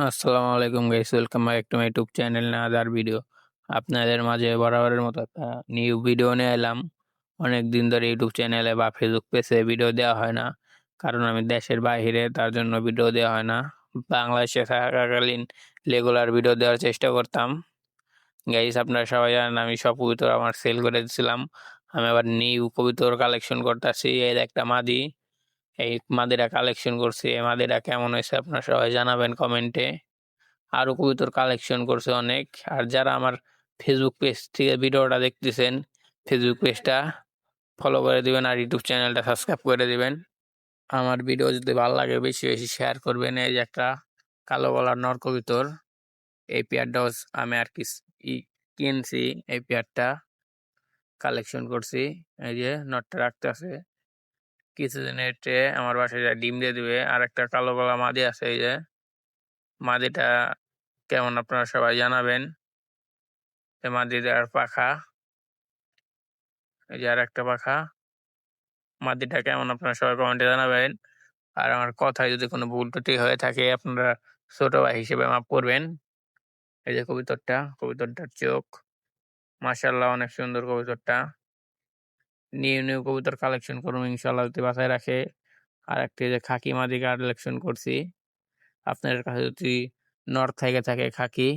আসসালামু আলাইকুম guys, welcome back to my YouTube channel another video. আপনাদের মাঝে বরাবরের মতো একটা নিউ ভিডিও নিয়ে এলাম। অনেক দিন ধরে ইউটিউব চ্যানেলে বা ফেসবুক পেজে ভিডিও দেওয়া হয় না, কারণ আমি দেশের বাইরে, তার জন্য ভিডিও দেওয়া হয় না। বাংলাদেশে থাকাকালীন রেগুলার ভিডিও দেওয়ার চেষ্টা করতাম। গাইস, আপনারা সবাই জানেন আমি সব কবুতর আমার সেল করে দিয়েছিলাম। আমি আবার নিউ কবুতর কালেকশন করতেছি। এর একটা মাদি, এই মাদিরা কালেকশন করছি। এই মাদিরা কেমন হয়েছে আপনারা সবাই জানাবেন কমেন্টে। আরো কবুতর কালেকশন করছে অনেক। আর যারা আমার ফেসবুক পেজ থেকে ভিডিওটা দেখতেছেন, ফেসবুক পেজটা ফলো করে দিবেন আর ইউটিউব চ্যানেলটা সাবস্ক্রাইব করে দিবেন। আমার ভিডিও যদি ভালো লাগে বেশি বেশি শেয়ার করবেন। এই যে একটা কালো গলার নর কবুতর, এই পেয়ারটা আমি আর কি কিনছি। এই পেয়ারটা কালেকশন করছি। এই যে নটটা রাখতে আছে, কিছুদিনের আমার বাসায় ডিম দিয়ে দিবে। আর একটা কালো গলা মাদি আছে, এই যে মাদিটা কেমন আপনারা সবাই জানাবেন। মাদিটার পাখা, এই যে আর একটা পাখা। মাদিটা কেমন আপনারা সবাই কমেন্টে জানাবেন। আর আমার কথায় যদি কোনো ভুল ত্রুটি হয়ে থাকে আপনারা ছোট ভাই হিসেবে মাফ করবেন। এই যে কবুতরটার চোখ, মাশাআল্লাহ অনেক সুন্দর কবুতরটা। নিউ নিউ কবুতর কালেকশন করুন ইনশাআল্লাহ, যদি বাসায় রাখে। আর একটা যে খাকি মাদি কালেকশন করছি। আপনাদের কাছে যদি নর থেকে থাকে খাকি,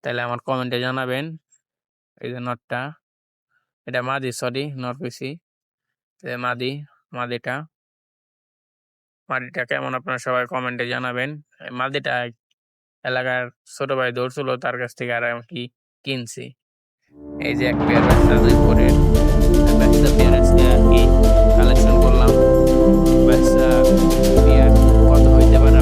তাহলে আমার কমেন্টে জানাবেন। এই যে নরটা, এটা মাদি, সরি নর কইছি। মাদি, মাদিটা মাদিটা কেমন আপনারা সবাই কমেন্টে জানাবেন। মাদিটা এলাকার ছোট ভাই ধরছিল, তার কাছ থেকে আর কি কিনছি। এই যে এক পেয়ার বাচ্চা, দুই পরের বাচ্চা পেয়ার আজকে আর কি কালেকশন করলাম। বাচ্চা পেয়ার কত হইতে পারে